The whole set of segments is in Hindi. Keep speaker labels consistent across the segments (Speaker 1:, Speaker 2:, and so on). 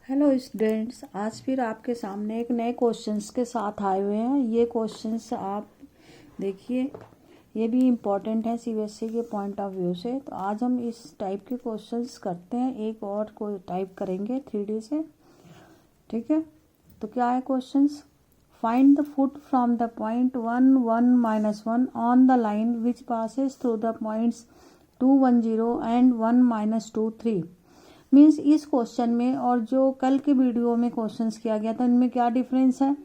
Speaker 1: हेलो स्टूडेंट्स, आज फिर आपके सामने एक नए क्वेश्चंस के साथ आए हुए हैं। ये क्वेश्चंस आप देखिए, ये भी इम्पॉर्टेंट है सीबीएसई के पॉइंट ऑफ व्यू से। तो आज हम इस टाइप के क्वेश्चंस करते हैं, एक और कोई टाइप करेंगे 3D से। ठीक है, तो क्या है questions? Find the foot from the point 1 1 -1 on the line which passes through the points 2 1 0 and 1 -2 3। Means इस क्वेश्चन में और जो कल के वीडियो में क्वेश्चंस किया गया था, इनमें क्या डिफरेंस है?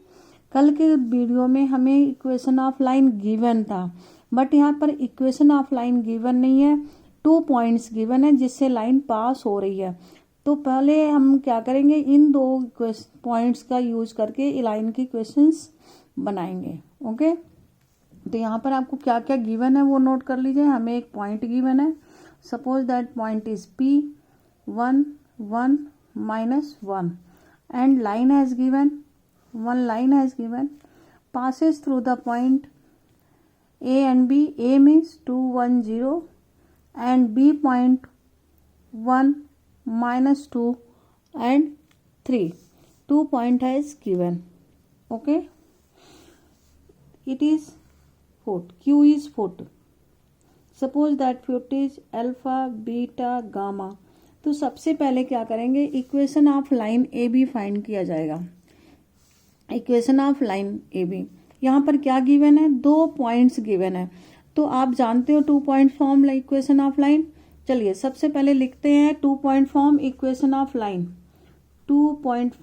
Speaker 1: कल के वीडियो में हमें इक्वेशन ऑफ लाइन गिवन था, बट यहाँ पर इक्वेशन ऑफ लाइन गिवन नहीं है, 2 पॉइंट्स गिवन है जिससे लाइन पास हो रही है। तो पहले हम क्या करेंगे, इन 2 पॉइंट्स का यूज करके लाइन की इक्वेशंस बनाएंगे। ओके, तो यहाँ पर आपको क्या क्या गिवन है वो नोट कर लीजिए। हमें एक पॉइंट गिवन है, suppose that point is P 1 1 -1 and line has given, one line has given passes through the point A and B. A means 2 1 0 and B point 1 -2 and 3. 2 point has given. Okay, it is foot. Q is foot. Suppose that foot is alpha beta gamma. तो सबसे पहले क्या करेंगे, equation of line A B find किया जाएगा। Equation of line A B, यहाँ पर क्या गिवन है? 2 पॉइंट्स गिवन है। तो आप जानते हो 2 point form equation of line. चलिए सबसे पहले लिखते हैं 2 point form equation of line. 2 point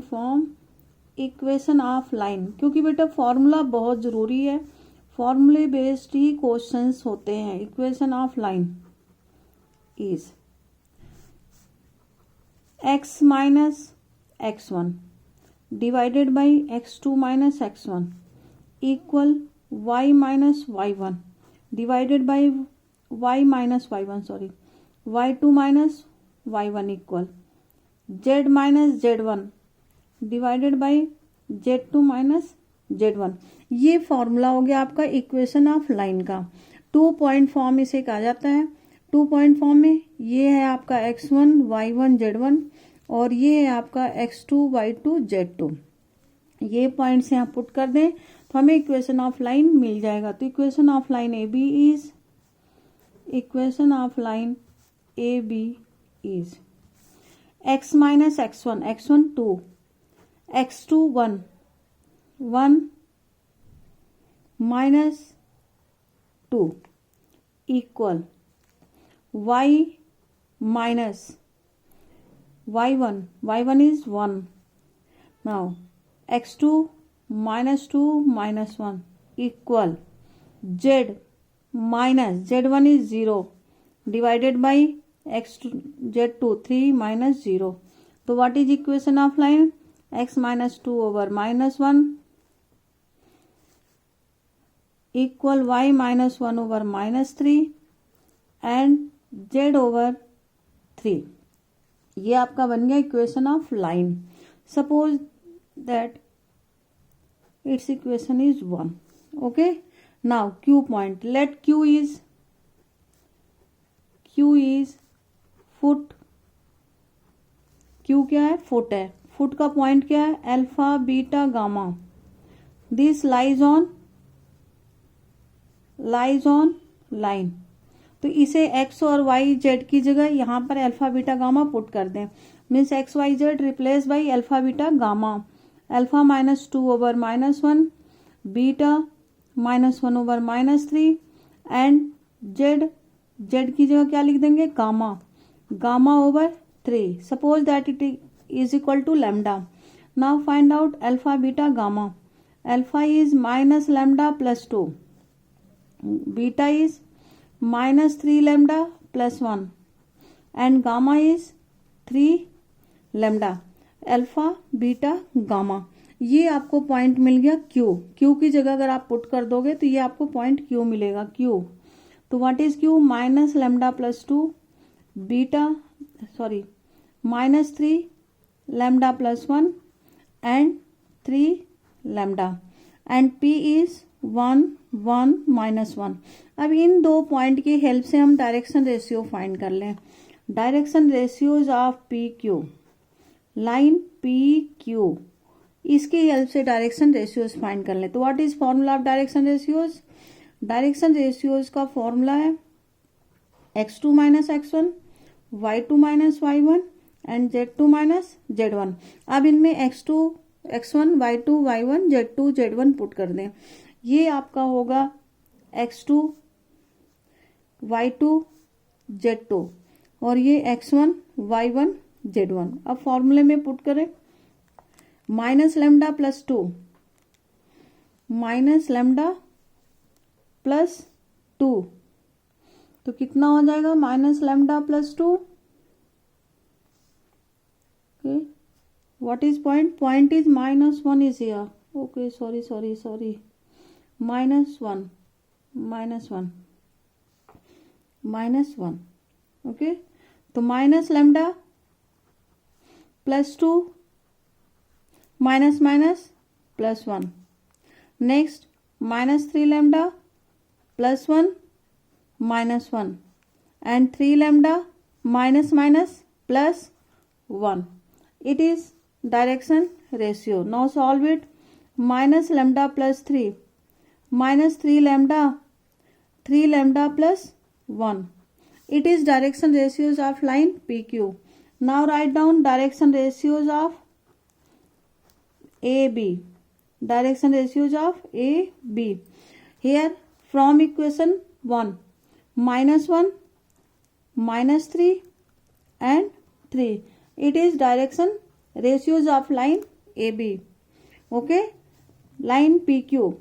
Speaker 1: form equation of line, क्योंकि बेटा फॉर्मूला बहुत जरूरी है, फॉर्मूले बेस्ड ही क्वेश्चंस होते हैं। Equation of line is x minus x1 divided by x2 minus x1 equal y minus y1 divided by y minus y1 y2 minus y1 equal z minus z1 divided by z2 minus z1। ये फॉर्मूला हो गया आपका इक्वेशन ऑफ लाइन का। 2 पॉइंट फॉर्म इसे कहा जाता है। 2 पॉइंट फॉर्म में ये है आपका x1 y1 z1 और ये है आपका x2 y2 z2। ये पॉइंट्स यहाँ पुट कर दें तो हमें इक्वेशन ऑफ लाइन मिल जाएगा। तो equation of line A B is, equation of line A B is x minus x1 2 x2 1 minus 2 equal y minus y1 is 1। Now x2 minus 2 minus 1 equal z minus z1 is 0 divided by z2 3 minus 0। तो what is equation of line? x minus 2 over minus 1 equal y minus 1 over minus 3 and z over 3। ये आपका बन गया equation of line. Suppose that it's equation is 1। Okay, now q point, let q is foot. q क्या है? फुट है। फुट का पॉइंट क्या है? Alpha beta gamma. This lies on line. तो इसे x और y z की जगह यहाँ पर अल्फा बीटा गामा पुट कर दें। Means x y z replace by alpha beta gamma. Alpha minus 2 over minus 1, beta minus 1 over minus 3 and z की जगह क्या लिख देंगे? Gamma over 3। Suppose that it is equal to lambda. Now find out alpha beta gamma. Alpha is minus lambda plus 2. Beta is minus 3 lambda plus 1. And gamma is 3 lambda. Alpha beta gamma. ये आपको पॉइंट मिल गया Q की जगह अगर आप पुट कर दोगे तो ये आपको पॉइंट Q मिलेगा। Q, तो what is Q? Minus lambda plus 2 beta minus 3 lambda plus 1 and 3 lambda and p is 1 1 minus 1। अब इन 2 पॉइंट की हेल्प से हम डायरेक्शन रेशियो फाइंड कर लें। Direction ratios of P Q, line P Q, इसकी हेल्प से डायरेक्शन रेशियोज फाइंड कर ले। तो what is formula of direction ratios? Direction ratios का फॉर्मूला है x2 minus x1, y2 minus y1 and z2 minus z1। अब इनमें x2 x1 y2 y1 z2 z1 put कर दें। ये आपका होगा x2 y2 z2 और ये x1 y1 z1। अब फॉर्मूले में पुट करें, minus lambda plus 2 minus lambda plus 2, तो कितना हो जाएगा? Minus lambda plus 2। Okay, what is point? Point is -1 is here. Okay, sorry, -1। Okay, तो minus lambda plus 2 minus minus plus 1। Next -3 lambda plus 1 -1 and 3 lambda minus minus plus 1. It is direction ratio. Now solve it. Minus lambda plus 3 minus 3 lambda plus 1. It is direction ratios of line PQ. Now write down direction ratios of AB. Direction ratios of AB. Here from equation 1, -1, -3 and 3. It is direction ratios of line AB. Okay, line PQ.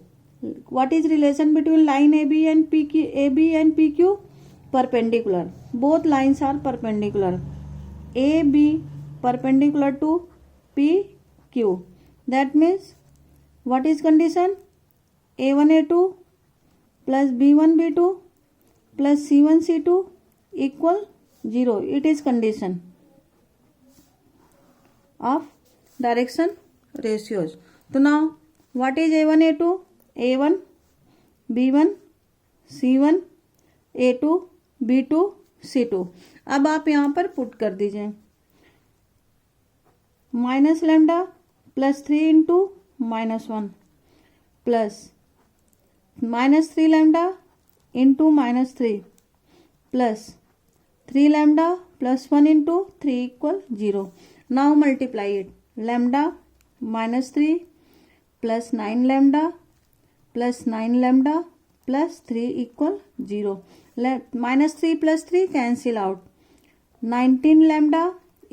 Speaker 1: What is relation between line AB and PQ? Perpendicular. Both lines are perpendicular. AB perpendicular to PQ. That means what is condition? A1 A2 plus B1 B2 plus C1 C2 equal 0. It is condition of direction ratios. So now what is A1 A2? A1 B1 C1 A2 B2 C2. अब आप यहाँ पर पुट कर दीजिए, minus lambda plus 3 into -1 plus -3 lambda into -3 plus 3 lambda plus 1 into 3 equal 0. Now multiply it. Lambda -3 plus 9 lambda plus 9 lambda plus 3 equal 0. -3 plus 3 cancel out. 19 lambda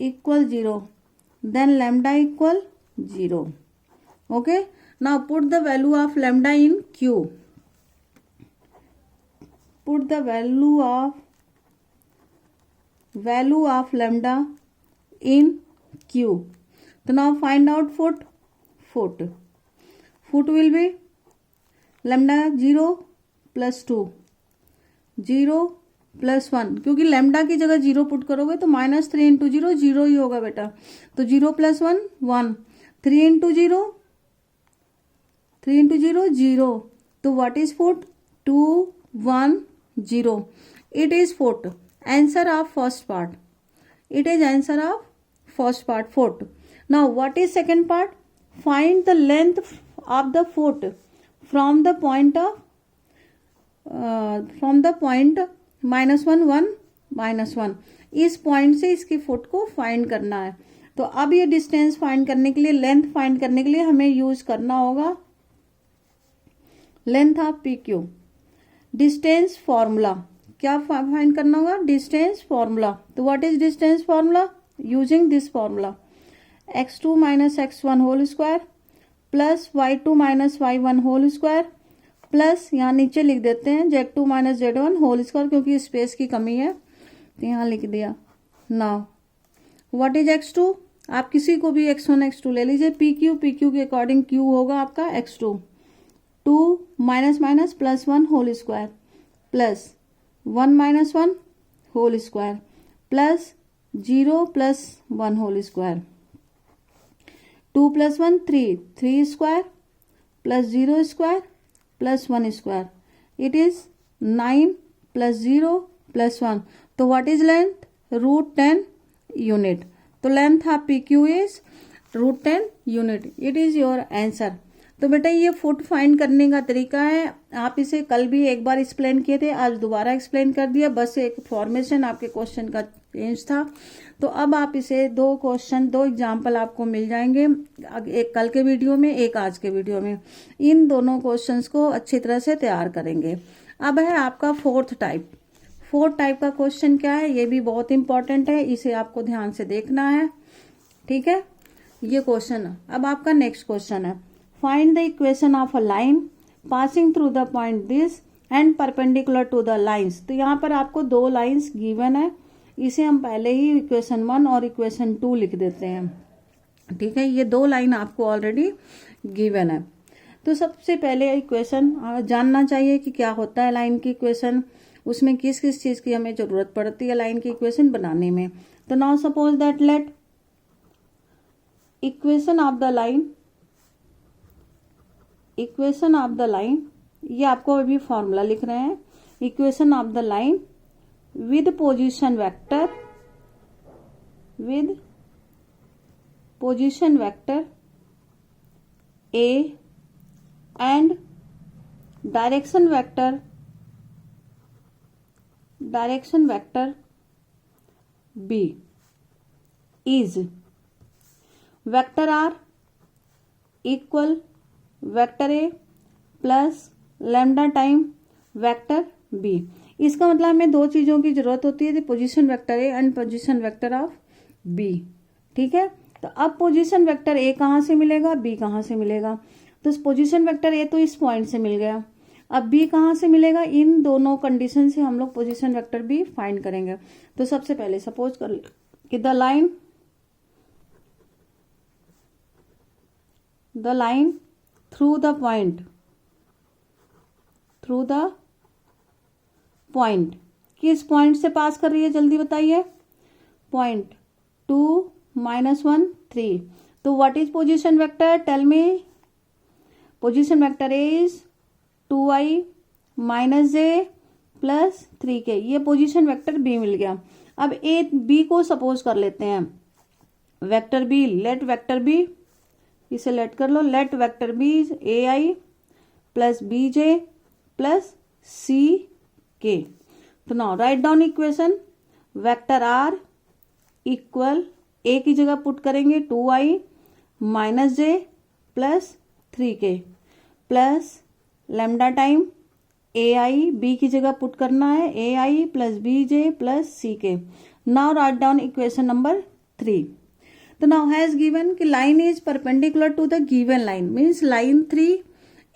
Speaker 1: equal 0. Then lambda equal 0. Okay. Now put the value of lambda in Q. Put the value of lambda in Q. So now find out foot. Foot will be lambda 0 plus 2. 0 plus 1, क्योंकि लेमडा की जगह 0 पुट करोगे तो -3 इंटू 0 0 ही होगा बेटा. तो 0 प्लस 1 1, 3 इंटू 0 0. तो what is foot? 2 1 0. It is foot. Answer of first part. It is answer of first part foot. Now what is second part? Find the length of the foot from the point -1 1 -1. इस पॉइंट से इसकी फुट को फाइंड करना है. तो अब ये डिस्टेंस फाइंड करने के लिए, लेंथ फाइंड करने के लिए हमें यूज करना होगा length of PQ. Distance formula. क्या फाइंड करना होगा? Distance formula. तो what is distance formula? Using this formula, x2 minus x1 whole square plus y2 minus y1 whole square plus यहाँ नीचे लिख देते हैं z2 minus z1 whole square, क्योंकि स्पेस की कमी है तो यहाँ लिख दिया. Now what is x2? आप किसी को भी x1 x2 ले लीजिए. PQ के अकॉर्डिंग Q होगा आपका x2. 2 minus minus plus 1 whole square plus 1 minus 1 whole square plus 0 plus 1 whole square. 2 plus 1 3 square plus 0 square plus 1 square. It is 9 plus 0 plus 1. तो व्हाट इज लेंथ? √10 यूनिट। तो length of PQ is √10 unit. It is your answer. तो बेटा ये फुट फाइंड करने का तरीका है। आप इसे कल भी एक बार एक्सप्लेन किए थे, आज दोबारा एक्सप्लेन कर दिया, बस एक फॉर्मेशन आपके क्वेश्चन का चेंज था। तो अब आप इसे दो एग्जाम्पल आपको मिल जाएंगे, एक कल के वीडियो में, एक आज के वीडियो में। इन दोनों क्वेश्चंस को अच्छी तरह से तैयार करेंगे। अब है आपका फोर्थ टाइप का क्वेश्चन क्या है, ये भी बहुत इंपॉर्टेंट है, इसे आपको ध्यान से देखना है, ठीक है। ये क्वेश्चन अब आपका नेक्स्ट क्वेश्चन है, find the equation of a line passing through the point this and perpendicular to the lines. तो यहाँ पर आपको दो लाइंस गिवन है, इसे हम पहले ही इक्वेशन 1 और इक्वेशन 2 लिख देते हैं, ठीक है। ये दो लाइन आपको ऑलरेडी गिवन है। तो सबसे पहले इक्वेशन जानना चाहिए कि क्या होता है लाइन की इक्वेशन, उसमें किस किस चीज की हमें जरूरत पड़ती है लाइन की इक्वेशन बनाने में। तो now suppose that let equation of the line, ये आपको अभी फॉर्मूला लिख रहे हैं, equation of the line with position vector A and direction vector B is vector R equal vector A plus lambda time vector B। इसका मतलब हमें दो चीजों की जरूरत होती है, position vector A and position vector of B, ठीक है। तो अब पोजीशन वेक्टर A कहाँ से मिलेगा, B कहाँ से मिलेगा। तो पोजीशन वेक्टर A तो इस पॉइंट से मिल गया, अब B कहाँ से मिलेगा, इन दोनों कंडीशन से हम लोग पोजीशन वेक्टर B फाइंड करेंगे। तो सबसे पहले सपोज कर कि the line through the point किस पॉइंट से पास कर रही है, जल्दी बताइए। पॉइंट 2, -1, 3। तो what is position vector, tell me. Position vector is 2i - j plus 3k। ये पोजीशन वेक्टर B मिल गया। अब B को सपोज कर लेते हैं vector B, let vector B, इसे लेट कर लो, let vector B is ai plus bj plus ck। तो now write down equation, vector R equal A की जगह पुट करेंगे 2i - j plus 3k plus lambda time ai B की जगह पुट करना है ai plus bj plus ck। Now write down equation number 3। तो नाउ हैज गिवन कि line is perpendicular to the given line, means line 3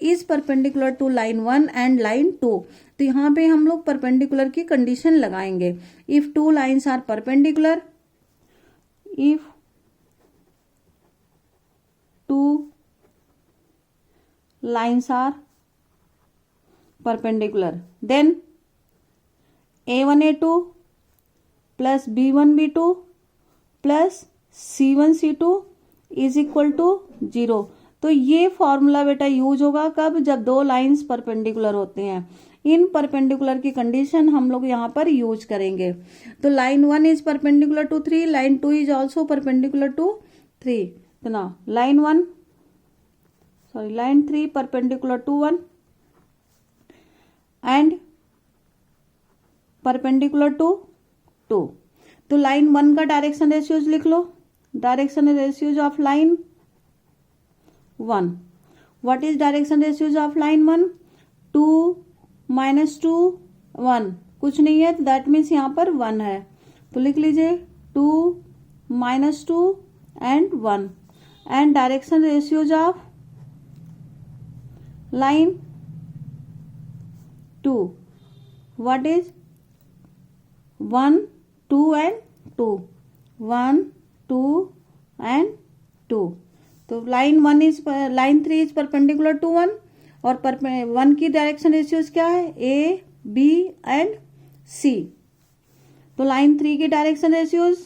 Speaker 1: is perpendicular to line 1 and line 2। तो यहाँ पे हम लोग परपेंडिकुलर की कंडीशन लगाएंगे। If two lines are perpendicular, if two lines are perpendicular, then a1 a2 plus b1 b2 plus c1 c2 is equal to 0। तो ये फॉर्मूला बेटा यूज होगा कब, जब दो लाइंस परपेंडिकुलर होते हैं। इन परपेंडिकुलर की कंडीशन हम लोग यहाँ पर यूज करेंगे। तो line 1 is perpendicular to 3, line 2 is also perpendicular to 3। तो ना line 3 perpendicular to 1 and perpendicular to 2। तो लाइन 1 का डायरेक्शन रेशियोज लिख लो, direction ratios of line 1। What is direction ratios of line 1, 2 - 2 1, कुछ नहीं है, तो दैट मीन्स यहाँ पर 1 है। तो लिख लीजिए 2 - 2 and 1। And direction ratios of line 2, what is 1 2 and 2, 1 2 and 2। तो लाइन 3 इज परपेंडिकुलर टू 1 और 1 की डायरेक्शन रेशियोज क्या है, A B एंड C। तो लाइन 3 की direction ratios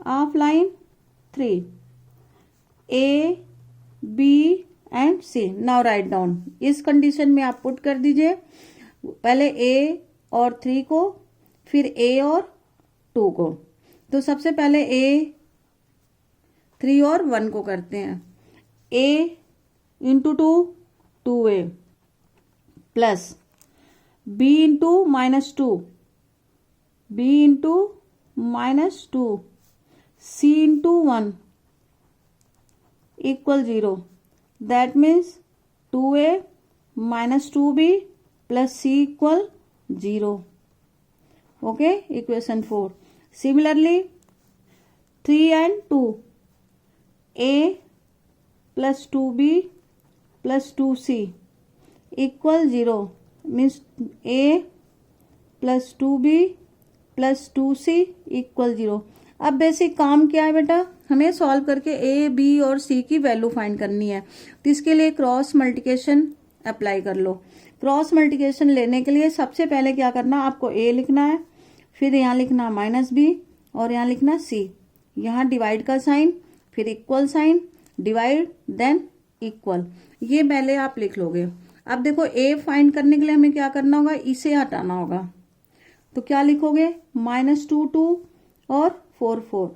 Speaker 1: of line 3 A B and C। Now write down, इस कंडीशन में आप पुट कर दीजिए पहले A और 3 को, फिर ए और 2 को। तो सबसे पहले ए 3 और 1 को करते हैं। A into 2 2a plus B into -2 b into -2 c into 1 equal 0। That means 2a -2b plus c equal 0। Okay, equation 4। Similarly 3 and 2 a plus 2b plus 2c equal 0 means a plus 2b plus 2c equal 0। अब बेसिक काम क्या है बेटा, हमें सॉल्व करके a b और c की वैल्यू फाइंड करनी है। तो इसके लिए क्रॉस मल्टीप्लिकेशन अप्लाई कर लो। क्रॉस मल्टीप्लिकेशन लेने के लिए सबसे पहले क्या करना, आपको a लिखना है, फिर यहाँ लिखना -b और यहाँ लिखना c, यहाँ डिवाइड का साइन, फिर equal sign, divide then equal, ये पहले आप लिख लोगे। अब देखो a फाइंड करने के लिए हमें क्या करना होगा, इसे हटाना होगा। तो क्या लिखोगे, -2 2 और 4 4।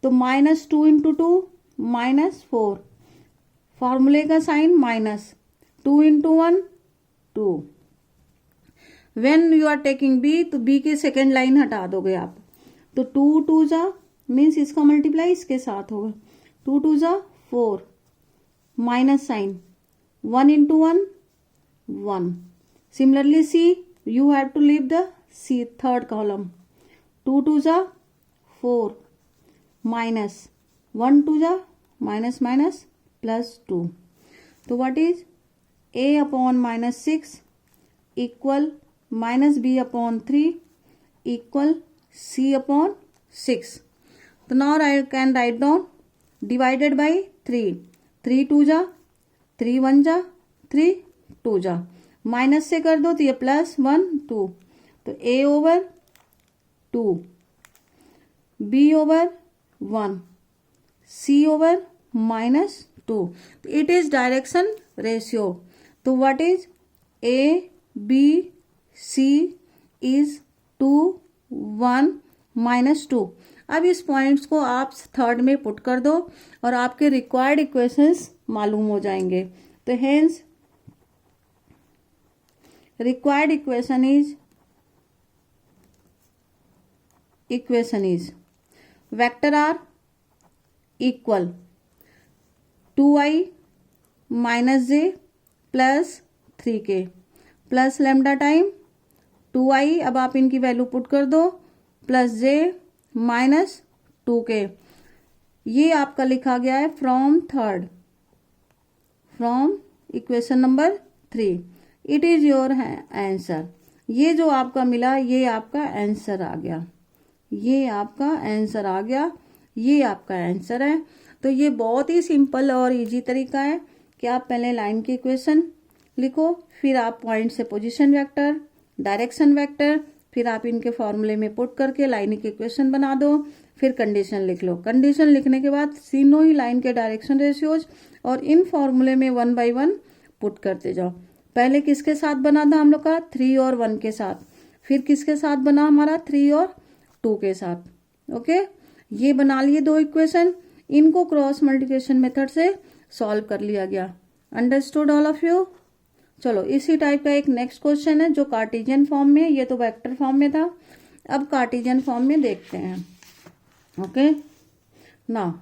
Speaker 1: तो -2 इंटू 2 -4, फॉर्मूले का sign -2 into 1 2। When you are taking b, तो b की सेकेंड लाइन हटा दोगे आप। तो 2 2 जा मीन्स इसका मल्टीप्लाई इसके साथ होगा, 2 2 जा 4, minus sign 1 into 1 1। Similarly C, you have to leave the C third column, 2 2 जा 4 minus 1 2 जा minus minus plus 2। तो what is a upon -6 equal -b upon 3 equal c upon 6। तो now I can write down divided by 3, 3 2 जा 3 1 जा 3 2 जा, माइनस से कर दो तो ये +1 2। तो a over 2, b over 1, c over -2। तो इट इज डायरेक्शन रेशियो। तो what is a b c is 2 1 -2। अब इस पॉइंट्स को आप थर्ड में पुट कर दो और आपके रिक्वायर्ड इक्वेशंस मालूम हो जाएंगे। तो hence required equation is vector r equal 2i minus j plus 3k plus lambda time 2i, अब आप इनकी वैल्यू पुट कर दो, प्लस j माइनस 2k। ये आपका लिखा गया है from equation number 3। It is your answer. ये जो आपका मिला ये आपका आंसर आ गया, ये आपका आंसर आ गया, ये आपका आंसर है। तो ये बहुत ही सिंपल और इजी तरीका है कि आप पहले लाइन की इक्वेशन लिखो, फिर आप पॉइंट से पोजीशन वेक्टर, डायरेक्शन वेक्टर, फिर आप इनके फॉर्मूले में पुट करके लाइन की इक्वेशन बना दो, फिर कंडीशन लिख लो। कंडीशन लिखने के बाद तीनों ही लाइन के डायरेक्शन रेशियोज और इन फॉर्मूले में 1 by 1 पुट करते जाओ। पहले किसके साथ बना था हम लोग का, 3 और 1 के साथ, फिर किसके साथ बना हमारा, 3 और 2 के साथ। ओके, ये बना लिए दो इक्वेशन, इनको क्रॉस मल्टीप्लिकेशन मेथड से सॉल्व कर लिया गया। Understood all of you. चलो इसी टाइप का एक नेक्स्ट क्वेश्चन है जो कार्टेशियन फॉर्म में, ये तो वेक्टर फॉर्म में था, अब कार्टेशियन फॉर्म में देखते हैं। Okay, now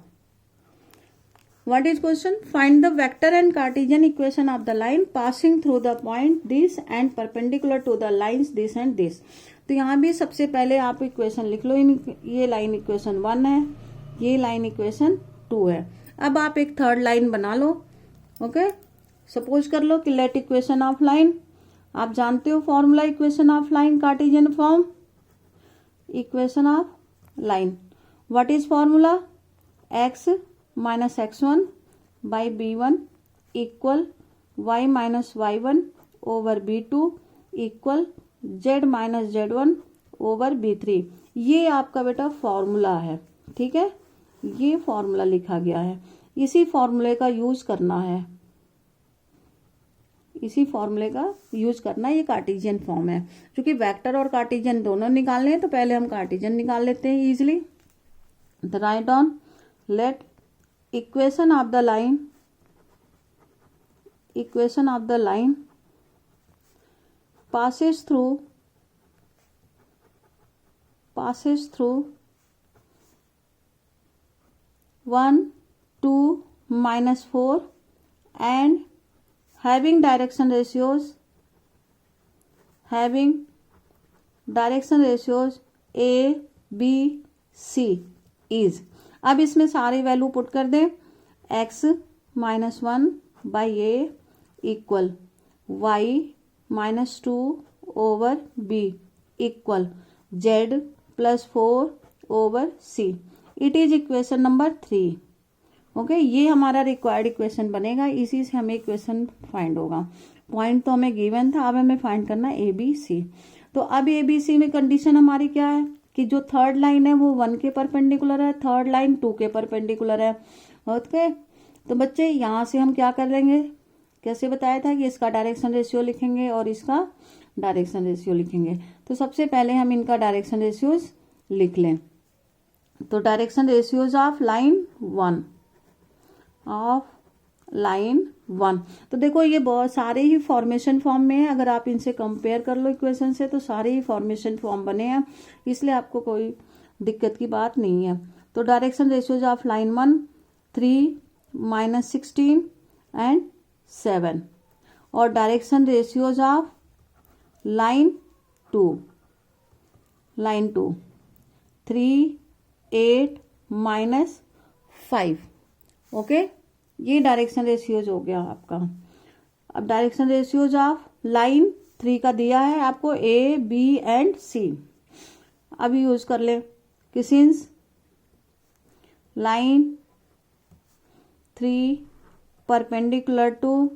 Speaker 1: what is question, find the vector and Cartesian equation of the line passing through the point this and perpendicular to the lines this and this। तो यहाँ भी सबसे पहले आप इक्वेशन लिख लो। ये लाइन इक्वेशन 1 है, ये लाइन इक्वेशन 2 है। अब आप एक थर्ड लाइन बना लो। ओके, सपोज कर लो कि लेट इक्वेशन ऑफ लाइन, आप जानते हो formula equation of line Cartesian form, equation of line what is formula, x minus x1 by b1 equal y minus y1 over b2 equal z minus z1 over b3। ये आपका बेटा फॉर्मूला है, ठीक है, ये फॉर्मूला लिखा गया है, इसी फॉर्मूले का यूज करना है, इसी फॉर्मूले का यूज करना। ये कार्टेशियन फॉर्म है, क्योंकि वेक्टर और कार्टेशियन दोनों निकालने हैं, तो पहले हम कार्टेशियन निकाल लेते हैं easily. The right on let equation of the line passes through 1, 2, -4 and having direction ratios A, B, C is। अब इसमें सारी वैल्यू पुट कर दें। x -1 by A equal y -2 over B equal Z +4 over C। It is equation number 3। Okay, ये हमारा रिक्वायर्ड इक्वेशन बनेगा, इसी से हमें इक्वेशन फाइंड होगा। पॉइंट तो हमें गिवन था, अब हमें फाइंड करना है ABC। तो अब ABC में कंडीशन हमारी क्या है कि जो थर्ड लाइन है वो 1 के परपेंडिकुलर है, थर्ड लाइन 2 के परपेंडिकुलर है। ओके, तो बच्चे यहाँ से हम क्या कर लेंगे, कैसे बताया था कि इसका डायरेक्शन रेशियो लिखेंगे और इसका डायरेक्शन रेशियो लिखेंगे। तो सबसे पहले हम इनका डायरेक्शन रेशियोज लिख लें। तो direction ratios of line one, तो देखो ये बहुत सारे ही फॉर्मेशन फॉर्म में है। अगर आप इनसे कंपेयर कर लो इक्वेशन से, तो सारे ही फॉर्मेशन फॉर्म बने हैं, इसलिए आपको कोई दिक्कत की बात नहीं है। तो direction ratios of line 1 3 -16 and 7 और direction ratios of line 2 3 8 -5। Okay, ये डायरेक्शन रेशियोज हो गया आपका। अब डायरेक्शन रेशियोज ऑफ लाइन 3 का दिया है आपको A, B एंड C। अब यूज कर ले कि since line 3 perpendicular to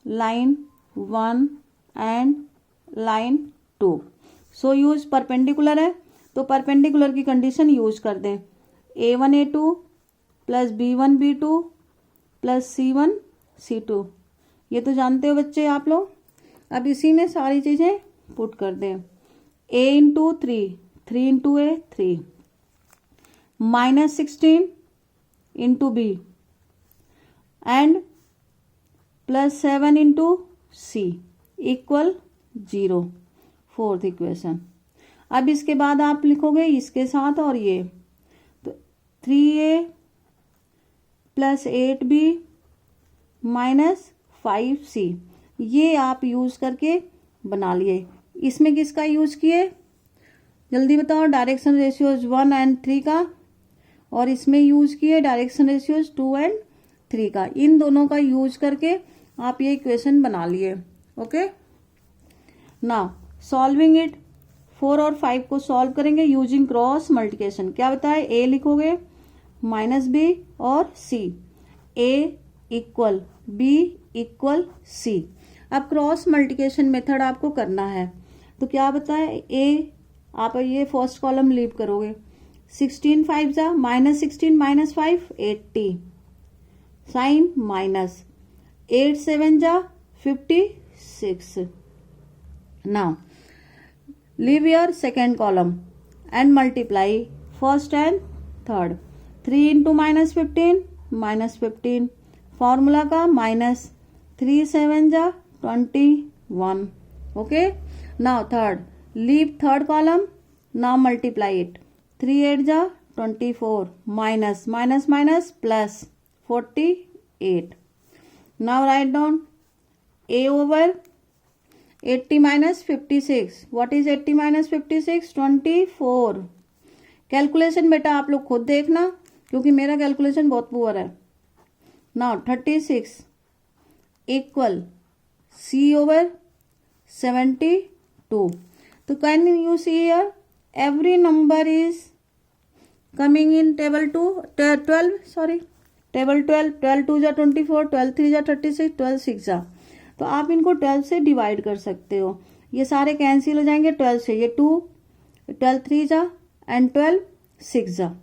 Speaker 1: line 1 and line 2, so use perpendicular है, तो परपेंडिकुलर की कंडीशन यूज कर दें। A1 A2 plus B1 B2 plus C1 C2, ये तो जानते हो बच्चे आप लोग। अब इसी में सारी चीजें पुट कर दें। A into 3 into A 3 -16 into B and +7 into C equal 0, fourth equation. अब इसके बाद आप लिखोगे इसके साथ और ये, तो 3A प्लस 8B -5C, ये आप यूज करके बना लिए। इसमें किसका यूज किए जल्दी बताओ, डायरेक्शन रेशियोज 1 एंड 3 का, और इसमें यूज किए डायरेक्शन रेशियोज 2 एंड 3 का। इन दोनों का यूज करके आप ये इक्वेशन बना लिए। ओके, नाउ सॉल्विंग इट, 4 और 5 को सॉल्व करेंगे यूजिंग क्रॉस मल्टीप्लिकेशन। क्या बताए, A लिखोगे -B और C, A equal B equal C। अब क्रॉस मल्टीप्लिकेशन मेथड आपको करना है, तो क्या बताए, A आप ये फर्स्ट कॉलम लीव करोगे, 16 5 जा -16 -5 80 साइन माइनस 8 7 जा 56। Now leave your second column and multiply first and third। 3 into -15 formula का -3 7 जा 21। Okay, now third, leave third column, now multiply it, 3 8 जा 24 minus plus 48। Now write down A over 80 -56, what is 80 -56, 24। Calculation बेटा आप लोग खुद देखना, क्योंकि मेरा कैलकुलेशन बहुत पुअर है। Now 36 equal C over 72। तो can you see here every number is coming in table 12 2 जा 24, 12 3 जा 36, 12 6 जा, तो आप इनको 12 से डिवाइड कर सकते हो। ये सारे कैंसिल हो जाएंगे 12 से, ये 2 12 3 जा एंड 12 6 जा,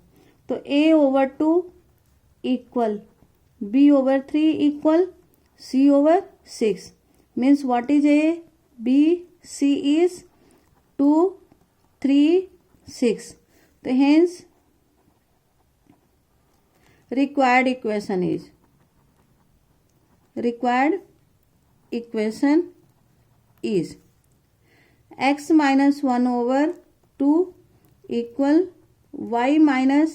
Speaker 1: तो A over 2 equal B over 3 equal C over 6। means what is A, B, C is 2, 3, 6. तो hence required equation is x minus 1 over 2 equal y minus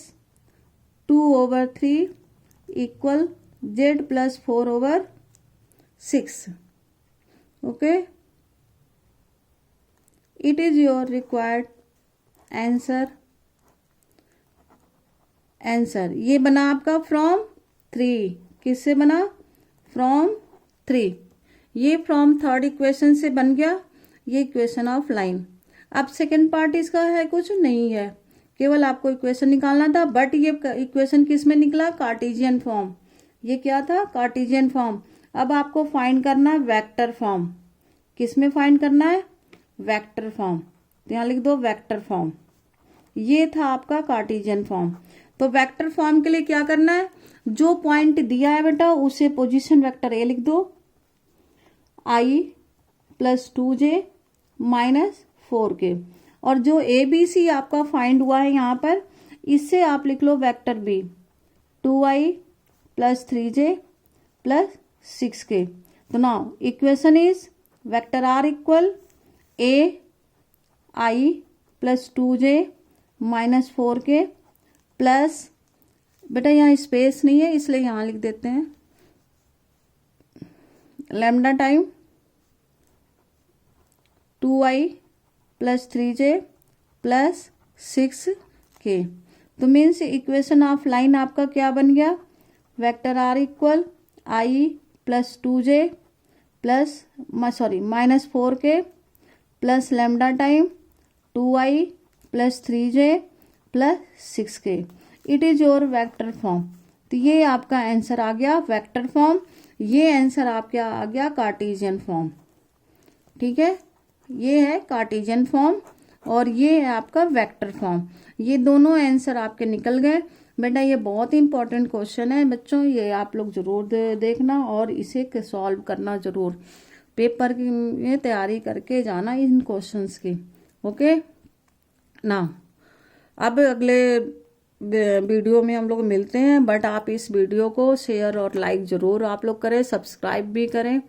Speaker 1: 2 over 3 equal z plus 4 over 6. Okay, it is your required answer ये बना आपका फ्रॉम 3. किससे बना? फ्रॉम 3. ये फ्रॉम थर्ड इक्वेशन से बन गया ये इक्वेशन ऑफ लाइन. अब सेकेंड पार्ट इसका है कुछ नहीं है, केवल आपको इक्वेशन निकालना था. बट ये इक्वेशन किस में निकला? Cartesian form. ये क्या था? Cartesian form. अब आपको फाइंड करना है वेक्टर फॉर्म. किस में फाइंड करना है? Vector form. तो यहाँ लिख दो वेक्टर फॉर्म. ये था आपका कार्टेशियन फॉर्म. तो वेक्टर फॉर्म के लिए क्या करना है? जो पॉइंट दिया है बेटा उसे पोजीशन वेक्टर ए लिख दो, i plus 2j minus 4k. और जो ABC आपका फाइंड हुआ है यहाँ पर, इससे आप लिख लो vector B 2i plus 3j plus 6k. तो now equation is vector R equal a i plus 2j minus 4k plus, बेटा यहाँ स्पेस नहीं है इसलिए यहाँ लिख देते हैं lambda time 2i plus 3j plus 6k. तो मीन्स इक्वेशन ऑफ लाइन आपका क्या बन गया? Vector R equal i plus 2j plus minus 4k plus lambda time 2i plus 3j plus 6k. It is your vector form. तो ये आपका आंसर आ गया वेक्टर फॉर्म. ये आंसर आपका आ गया कार्टेशियन फॉर्म. ठीक है, ये है कार्टेशियन फॉर्म और ये है आपका वेक्टर फॉर्म. ये दोनों आंसर आपके निकल गए. बेटा ये बहुत ही इंपॉर्टेंट क्वेश्चन है बच्चों, ये आप लोग जरूर देखना और इसे सॉल्व करना जरूर. पेपर की में तैयारी करके जाना इन क्वेश्चंस की. ओके ना, अब अगले वीडियो में हम लोग मिलते हैं. बट आप इस वीडियो को शेयर और लाइक जरूर आप लोग करें, सब्सक्राइब भी करें.